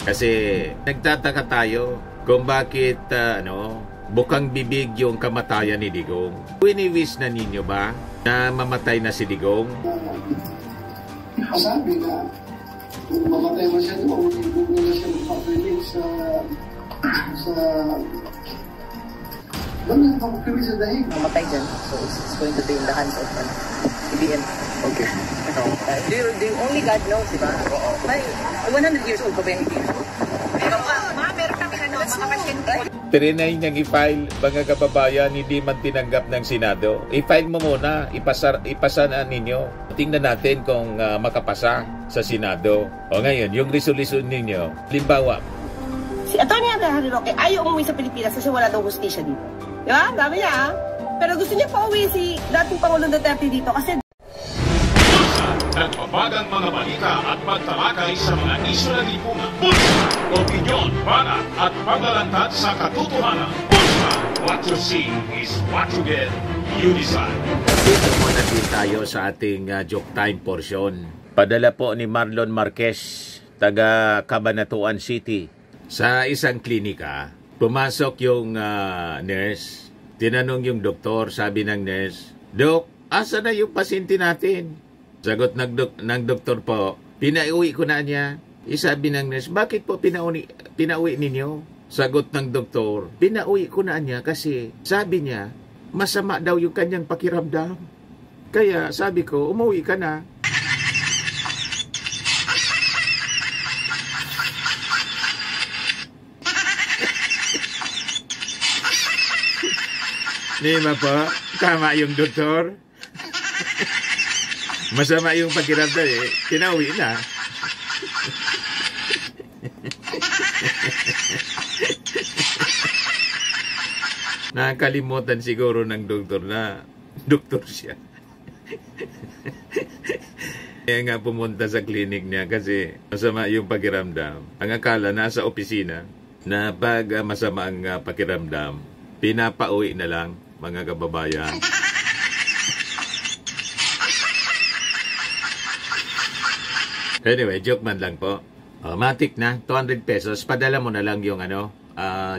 Kasi nagtataka tayo kung bakit bukang bibig yung kamatayan ni Digong. Wini-wish na ninyo ba na mamatay na si Digong? Sabi na kung mamatay mo siya doon, hindi na siya magpapiling sa doon na magpapiling sa dahig. Mamatay dyan. So it's going to be in the hands of PBM. Okay. Do you only God knows, di ba? 100 years old pa ba yung 80 years old? Pero meron kami mga pasyente. Trinay niyang i-file, mga kababayan, hindi man tinanggap ng Senado. I-file mo muna, ipasa na ninyo. Tingnan natin kung makapasa sa Senado. O ngayon, yung resolution ninyo, limbawa. Si Atty. Harry Roque ayaw umuwi sa Pilipinas kasi wala daw hustisya dito. Di ba? Dami niya, Pero gusto niya pa uwi si dating Pangulong Duterte dito kasi nagpapagang mga balita at pagtalakay sa mga isyu na lipungan. Bulsa! Opinyon, banat at paglalantad sa katotohanan. Bulsa! What you see is what you get. You decide. Dito muna din tayo sa ating joke time portion. Padala po ni Marlon Marquez, taga Cabanatuan City. Sa isang klinika, pumasok yung nurse. Tinanong yung doktor, sabi ng nurse, "Dok, asa na yung pasyente natin?" Sagot ng doktor po, "Pinauwi ko na niya." Sabi ng nurse, "Bakit po pinauwi ninyo?" Sagot ng doktor, "Pinauwi ko na niya kasi sabi niya, masama daw yung kanyang pakiramdam. Kaya sabi ko, umuwi ka na." Di ba po? Tama yung doktor. Masama yung pakiramdam eh. Pinauwi na. Nakakalimutan siguro ng doktor na doktor siya. Kaya nga pumunta sa clinic niya kasi masama yung pakiramdam. Ang akala nasa opisina na pag masama ang pakiramdam, pinapauwi na lang, mga kababayan. Anyway, joke man lang po. Matik na, 200 pesos. Padala mo na lang yung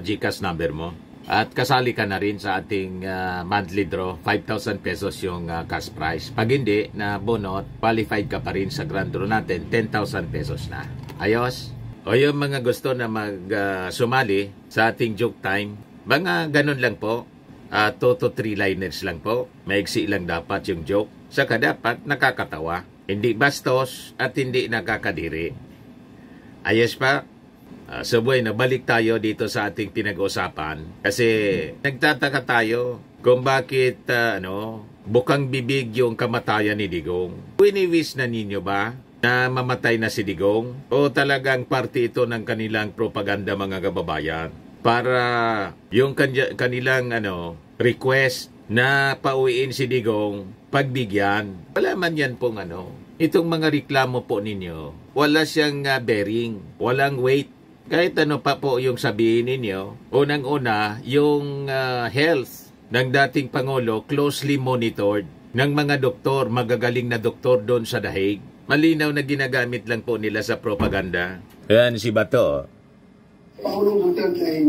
GCash number mo. At kasali ka na rin sa ating monthly draw. 5,000 pesos yung cash prize. Pag hindi na bonot, qualified ka pa rin sa grand draw natin. 10,000 pesos na. Ayos? O yung mga gusto na sumali sa ating joke time, mga ganun lang po. 2 to 3 liners lang po. Maiksi lang dapat yung joke. Saka dapat nakakatawa. Hindi bastos at hindi nakakadiri. Ayos pa? So bueno, balik tayo dito sa ating pinag-usapan. Kasi nagtataka tayo kung bakit bukang bibig yung kamatayan ni Digong. Wini-wish na ninyo ba na mamatay na si Digong? O talagang parte ito ng kanilang propaganda, mga kababayan? Para yung kanilang request na pauwiin si Digong, pagbigyan. Wala man yan pong itong mga reklamo po ninyo, wala siyang bearing, walang weight. Kahit ano pa po yung sabihin ninyo, unang-una, yung health ng dating Pangulo closely monitored ng mga doktor, magagaling na doktor doon sa Dahig. Malinaw na ginagamit lang po nila sa propaganda. Yan si Bato. Pangulong Duterte ay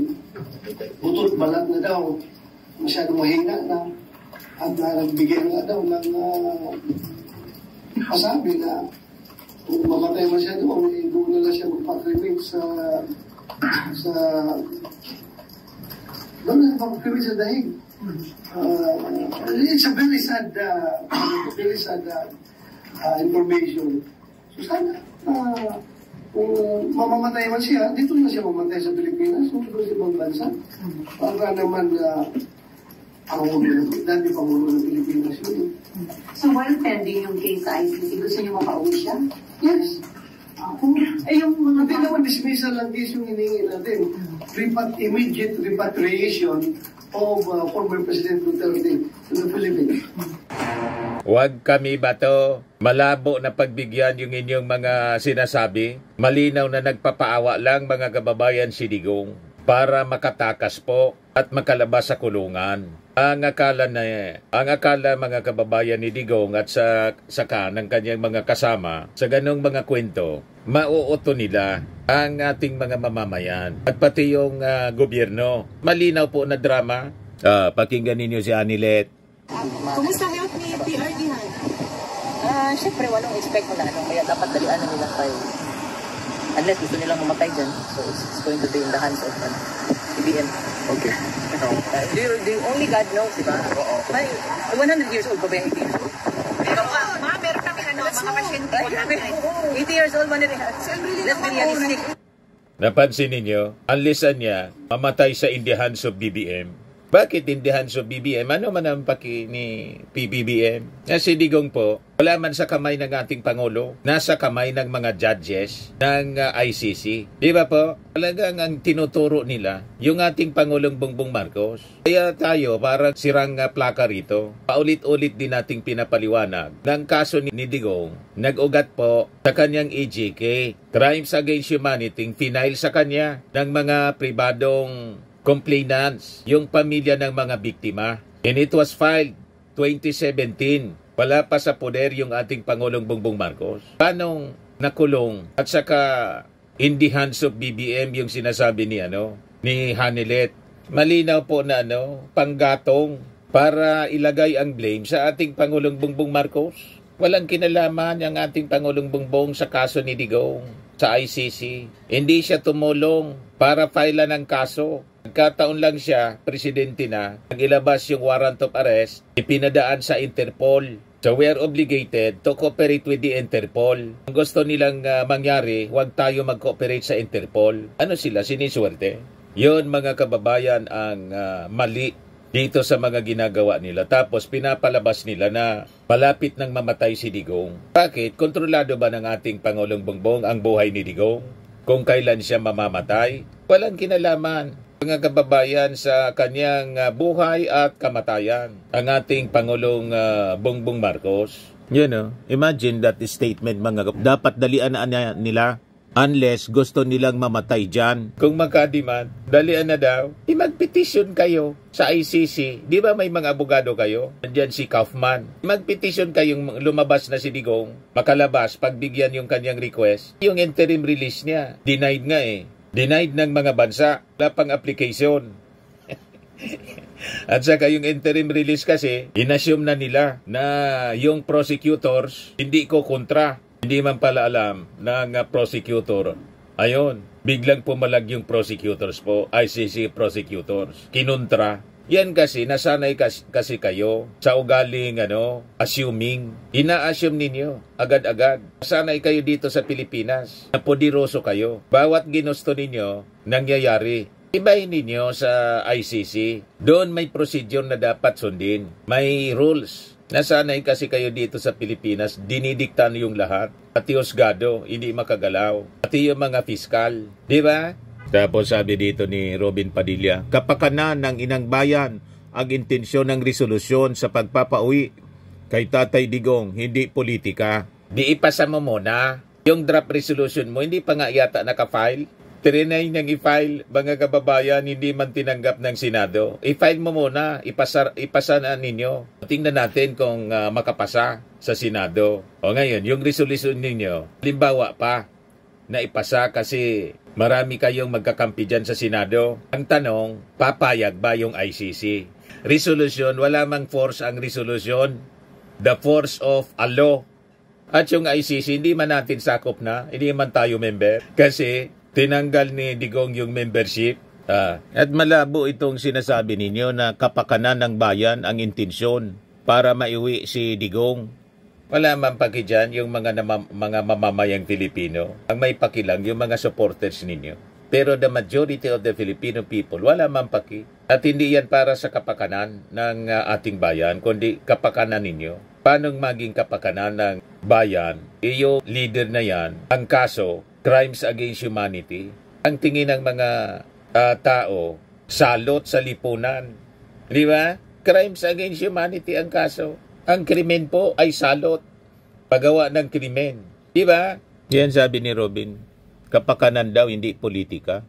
butot balat na daw, masyadong mahina na, at nagbigay nga daw ng masabi na kung mamatay mo siya doon, doon na lang siya magpakriming sa doon na magpakriming sa dahig. It's a very sad information. So sana kung mamamatay man siya, dito na siya mamatay sa Pilipinas, kung doon sa ibang bansa. Para naman dati Pangulo ng Pilipinas yun. So while pending yung case sa ICC, gusto niyo mapauwi siya? Yes. Yung mga Hindi naman dismissal lang case yung hinihingi natin. Immediate repatriation of former President Duterte to the Philippines. Huwag kami Bato. Malabo na pagbigyan yung inyong mga sinasabi. Malinaw na nagpapaawa lang, mga kababayan, si Digong para makatakas po at makalabas sa kulungan. Ang akala mga kababayan ni Digong at saka ng kanyang mga kasama sa ganong mga kwento, mauuto nila ang ating mga mamamayan at pati yung gobyerno. Malinaw po na drama. Pakinggan ninyo si Anilet. Kumusta health ni PRD Han? Siyempre, walang expect mo na kaya dapat dalian na nila file. Unless gusto nilang mamatay dyan, so it's going to be in the hands of PBM. Okay. Do only God knows, di ba? May 100 years old pa ba yung 80 years old? Meron kami mga pasyente. 80 years old, let's be realistic. Napansin ninyo, ang lisan niya, mamatay sa in the hands of BBM. Bakit in the hands of BBM? Ano man ang paki ni PBBM? Si Digong po, wala man sa kamay ng ating Pangulo, nasa kamay ng mga judges ng ICC. Di ba po? Talagang ang tinuturo nila, yung ating Pangulong Bongbong Marcos. Kaya tayo, parang sirang plaka rito, paulit-ulit din nating pinapaliwanag ng kaso ni Digong, nag-ugat po sa kanyang EJK, Crimes Against Humanity, final sa kanya ng mga pribadong complainants, yung pamilya ng mga biktima. And it was filed 2017. Wala pa sa poder yung ating Pangulong Bongbong Marcos. Paano nakulong at saka in the hands of BBM yung sinasabi ni Hanilet. Malinaw po na panggatong para ilagay ang blame sa ating Pangulong Bongbong Marcos. Walang kinalaman ang ating Pangulong Bongbong sa kaso ni Digong sa ICC. Hindi siya tumulong para filean ang kaso. Nagkataon lang siya, presidente na, nag-ilabas yung warrant of arrest, ipinadaan sa Interpol. So we are obligated to cooperate with the Interpol. Ang gusto nilang mangyari, huwag tayo mag-cooperate sa Interpol. Ano sila? Siniswerte? Yun mga kababayan ang mali dito sa mga ginagawa nila. Tapos pinapalabas nila na malapit nang mamatay si Digong. Bakit? Kontrolado ba ng ating Pangulong Bongbong ang buhay ni Digong? Kung kailan siya mamamatay? Walang kinalaman mga kababayan sa kanyang buhay at kamatayan. Ang ating Pangulong Bongbong Marcos. Imagine that statement mga dapat dalian na nila unless gusto nilang mamatay dyan. Kung magka-demand, dalian na daw. Mag-petition kayo sa ICC. Di ba may mga abogado kayo? Nandiyan si Kaufman. Mag-petition kayong lumabas na si Digong. Makalabas, pagbigyan yung kanyang request. Yung interim release niya, denied nga Denied ng mga bansa. Wala pang application. At saka yung interim release kasi, inassume na nila na yung prosecutors hindi ko kontra. Hindi man pala alam ng prosecutor. Ayun, biglang pumalag yung prosecutors po, ICC prosecutors. Kinontra. Yan kasi, nasanay kasi kayo sa ugaling assuming. Ina-assume ninyo agad-agad. Nasanay kayo dito sa Pilipinas. Napodiroso kayo. Bawat ginusto ninyo, nangyayari. Ibahin ninyo sa ICC. Doon may procedure na dapat sundin. May rules. Nasanay kasi kayo dito sa Pilipinas, dinidiktan yung lahat. Pati husgado, hindi makagalaw. Pati yung mga fiskal. Di ba? Tapos sabi dito ni Robin Padilla, kapakanan ng inang bayan ang intensyon ng resolusyon sa pagpapauwi kay Tatay Digong, hindi politika. Di ipasa mo muna. Yung draft resolution mo, hindi pa nga yata nakafile. Trinay niyang i-file, mga kababayan, hindi man tinanggap ng Senado. I-file mo muna, ipasa na ninyo. Tingnan natin kung makapasa sa Senado. O ngayon, yung resolution ninyo, halimbawa pa na ipasa kasi marami kayong magkakampi dyan sa Senado. Ang tanong, papayag ba yung ICC? Resolution, wala mang force ang resolution. The force of a law. At yung ICC, hindi man natin sakop na, hindi man tayo member. Kasi tinanggal ni Digong yung membership. At malabo itong sinasabi ninyo na kapakanan ng bayan ang intensyon para maiwi si Digong. Wala man paki dyan yung mga mamamayang Pilipino. Ang may paki lang yung mga supporters ninyo. Pero the majority of the Filipino people, wala man paki. At hindi yan para sa kapakanan ng ating bayan, kundi kapakanan ninyo. Paano maging kapakanan ng bayan? Yung leader na yan, ang kaso, Crimes Against Humanity. Ang tingin ng mga tao, salot sa lipunan. Di ba? Crimes Against Humanity ang kaso. Ang krimen po ay salot. Pagawa ng krimen. Di ba? Yan sabi ni Robin. Kapakanan daw, hindi politika.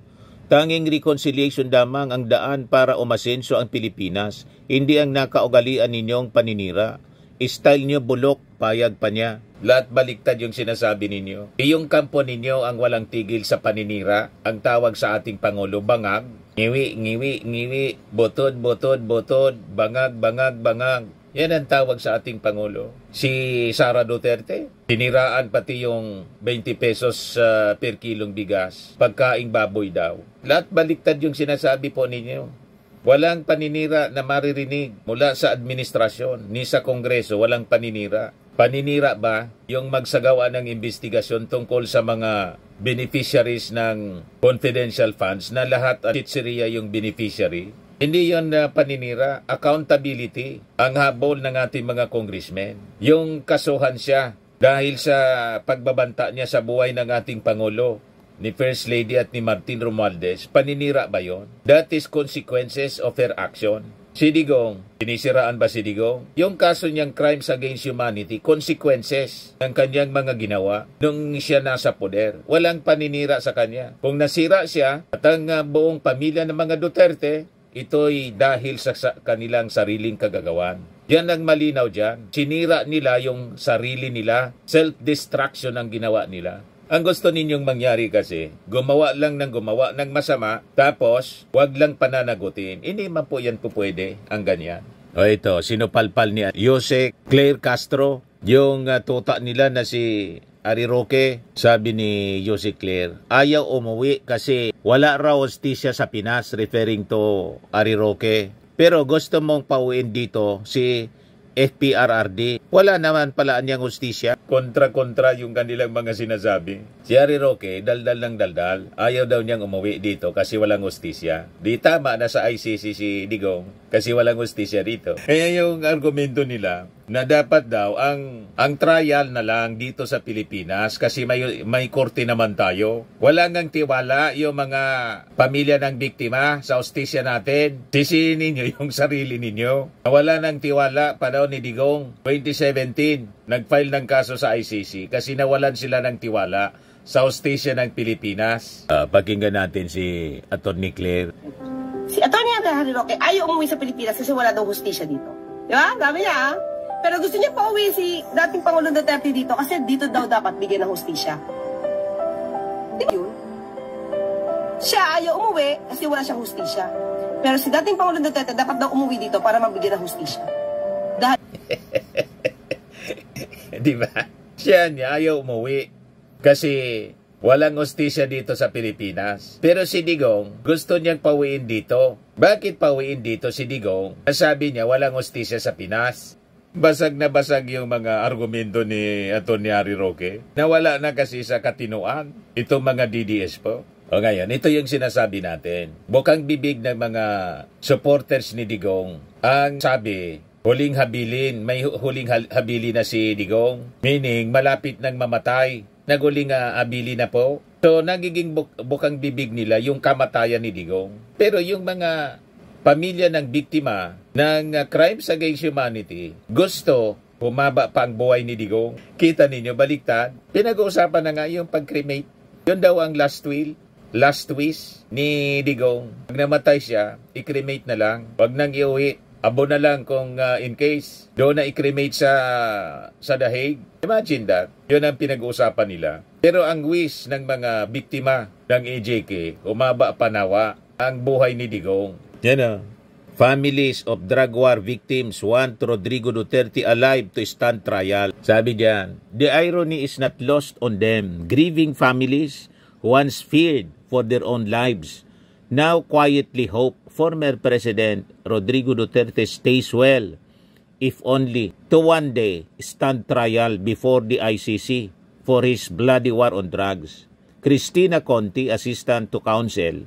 Tanging reconciliation lamang ang daan para umasenso ang Pilipinas, hindi ang nakaugalian ninyong paninira. Style nyo bulok, payag pa niya. Lahat baliktad yung sinasabi ninyo. Iyong kampo ninyo ang walang tigil sa paninira. Ang tawag sa ating Pangulo, bangag. Ngiwi, ngiwi, ngiwi, botod, botod, botod, bangag, bangag, bangag. Yan ang tawag sa ating Pangulo. Si Sara Duterte, tiniraan pati yung 20 pesos per kilong bigas. Pagkaing baboy daw. Lahat baliktad yung sinasabi po ninyo. Walang paninira na maririnig mula sa administrasyon ni sa Kongreso. Walang paninira. Paninira ba yung magsagawa ng investigasyon tungkol sa mga beneficiaries ng confidential funds na lahat at Chicheria yung beneficiary? Hindi yon paninira. Accountability ang habol ng ating mga congressmen. Yung kasuhan siya dahil sa pagbabanta niya sa buhay ng ating Pangulo, ni First Lady at ni Martin Romualdez, paninira ba yon? That is consequences of her action. Si Digong, sinisiraan ba si Digong? Yung kaso niyang crimes against humanity, consequences ng kanyang mga ginawa nung siya nasa poder. Walang paninira sa kanya. Kung nasira siya at ang buong pamilya ng mga Duterte, ito'y dahil sa kanilang sariling kagagawan. Yan ang malinaw dyan. Sinira nila yung sarili nila. Self-destruction ang ginawa nila. Ang gusto ninyong mangyari kasi, gumawa lang ng masama, tapos wag lang pananagutin. Hindi man po yan po pwede, ang ganyan. O ito, sinupalpal ni Jose Claire Castro, yung tuta nila na si Ari Roque. Sabi ni Jose Claire, ayaw umuwi kasi wala raw hostisya sa Pinas, referring to Ari Roque. Pero gusto mong pauwiin dito si FPRRD. Wala naman pala niyang hostisya. Kontra-kontra yung kanilang mga sinasabi. Si Ari Roque, daldal ng daldal. Ayaw daw niyang umuwi dito kasi walang hostisya. Di tama na sa ICC si Digong kasi walang hostisya dito. Kaya yung argumento nila na dapat daw ang trial na lang dito sa Pilipinas kasi may korte naman tayo. Wala ngang tiwala yung mga pamilya ng biktima sa hostisya natin. Sisihin ninyo yung sarili ninyo. Wala nang tiwala pa daw ni Digong. 2017, nag-file ng kaso sa ICC kasi nawalan sila ng tiwala sa hostisya ng Pilipinas. Pakinggan natin si Atty. Claire. Si Atty. Harry Roque ayaw umuwi sa Pilipinas kasi wala daw hostisya dito. Di ba? Dami niya, Pero gusto niya pauwi si dating Pangulong Duterte dito kasi dito daw dapat bigyan ng hustisya. Yun. Siya ayaw umuwi kasi wala siyang hustisya. Pero si dating Pangulong Duterte dapat daw umuwi dito para mabigyan ng hustisya. Dahil... Di ba? Siya niya ayaw umuwi kasi walang hustisya dito sa Pilipinas. Pero si Digong gusto niyang pauwiin dito. Bakit pauwiin dito si Digong? Sabi niya walang hustisya sa Pinas. Basag na basag yung mga argumento ni Atty. Harry Roque. Nawala na kasi sa katinuan itong mga DDS po. O ngayon, ito yung sinasabi natin. Bukang bibig ng mga supporters ni Digong. Ang sabi, huling habilin, may huling habilin na si Digong. Meaning, malapit nang mamatay. Naguling habilin na po. So, nagiging bukang bibig nila yung kamatayan ni Digong. Pero yung mga pamilya ng biktima ng crimes against humanity, gusto humaba pa ang buhay ni Digong. Kita ninyo, baliktad. Pinag-uusapan na nga yung pag-cremate. Yun daw ang last wish ni Digong. Pag namatay siya, i-cremate na lang. Wag nang iuwi. Abo na lang kung in case doon na i-cremate sa The Hague. Imagine that. Yun ang pinag-uusapan nila. Pero ang wish ng mga biktima ng AJK, umaba panawa ang buhay ni Digong. Yan o. Families of drug war victims want Rodrigo Duterte alive to stand trial. Sabi diyan, the irony is not lost on them. Grieving families who once feared for their own lives now quietly hope former President Rodrigo Duterte stays well, if only to one day stand trial before the ICC for his bloody war on drugs. Cristina Conti, Assistant to Counsel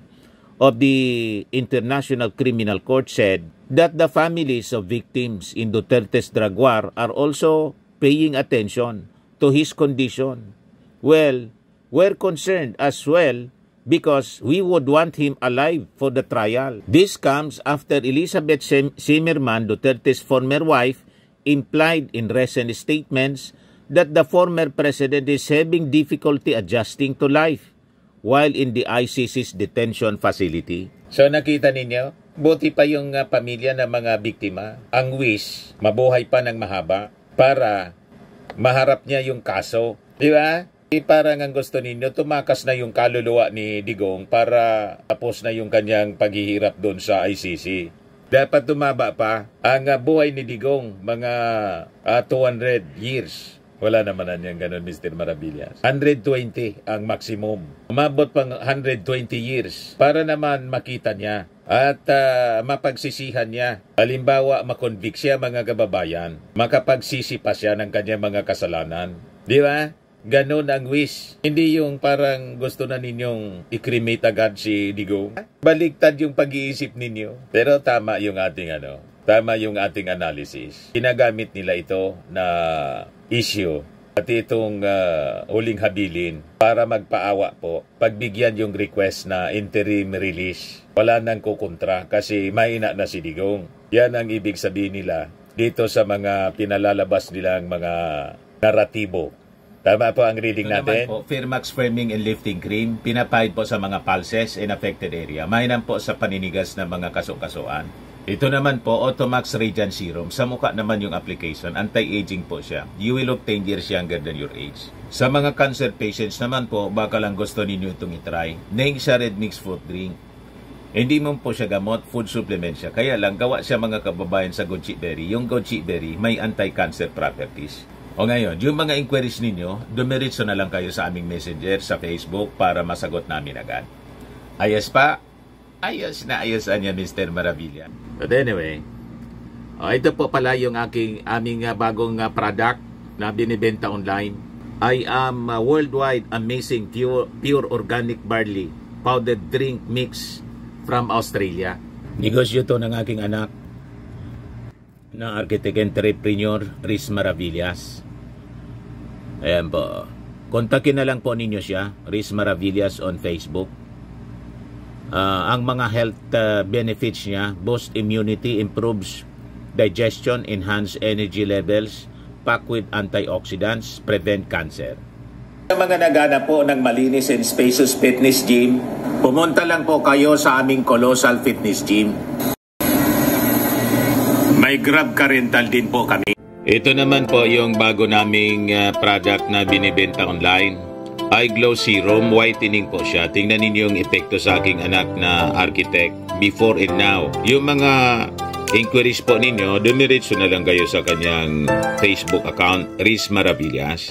of the International Criminal Court, said that the families of victims in Duterte's drug war are also paying attention to his condition. Well, we're concerned as well because we would want him alive for the trial. This comes after Elizabeth Zimmerman, Duterte's former wife, implied in recent statements that the former president is having difficulty adjusting to life while in the ICC's detention facility. So nakita ninyo, buti pa yung pamilya ng mga biktima. Ang wish, mabuhay pa ng mahaba para maharap niya yung kaso. Di ba? Parang ang gusto ninyo, tumakas na yung kaluluwa ni Digong para tapos na yung kanyang paghihirap doon sa ICC. Dapat tumaba pa ang buhay ni Digong, mga 200 years. Wala naman na niyang ganun, Mr. Maravillas. 120 ang maximum. Umabot pang 120 years para naman makita niya at mapagsisihan niya. Halimbawa, makonvict siya, mga kababayan. Makapagsisi pa siya ng kanyang mga kasalanan. Di ba? Ganon ang wish. Hindi yung parang gusto na ninyong i-cremate agad si Digong. Baliktad yung pag-iisip ninyo. Pero tama yung ating tama yung ating analysis. Ginagamit nila ito na issue at itong huling habilin para magpaawa po. Pagbigyan yung request na interim release. Wala nang kukontra kasi mahina na si Digong. Yan ang ibig sabihin nila dito sa mga pinalalabas nilang mga naratibo. Tama po ang reading natin. Po, Firmax Firming and Lifting Cream, pinapahid po sa mga pulses in affected area. Mainam po sa paninigas ng mga kaso-kasuan. Ito naman po, Automax Radiant Serum. Sa mukha naman yung application, anti-aging po siya. You will look 10 years younger than your age. Sa mga cancer patients naman po, baka lang gusto ninyo itong itry. Neng siya red mixed fruit drink. Hindi mo po siya gamot, food supplement siya. Kaya lang, gawa siya mga kababayan sa goji berry. Yung goji berry, may anti-cancer properties. O ngayon, yung mga inquiries ninyo, dumiritso na lang kayo sa aming messenger sa Facebook para masagot namin agad. Ayos pa? Ayos na ayosan niya, Mr. Maravilla. But anyway, ito po pala yung aming bagong product na binibenta online. I am worldwide amazing pure organic barley powdered drink mix from Australia. Negosyo to ng aking anak na architect entrepreneur Riz Maravillas. Ayan po. Kontakin na lang po ninyo siya, Riz Maravillas on Facebook. Ang mga health benefits niya, boost immunity, improves digestion, enhance energy levels, packed with antioxidants, prevent cancer. Sa mga naghanap po ng malinis and spacious fitness gym, pumunta lang po kayo sa aming Colossal Fitness Gym. May Grab car rental din po kami. Ito naman po yung bago naming product na binibenta online. Eye Glow Serum, whitening po siya. Tingnan ninyo yung epekto sa aking anak na architect before and now. Yung mga inquiries po ninyo, dumiretso na lang kayo sa kanyang Facebook account, Riz Maravillas.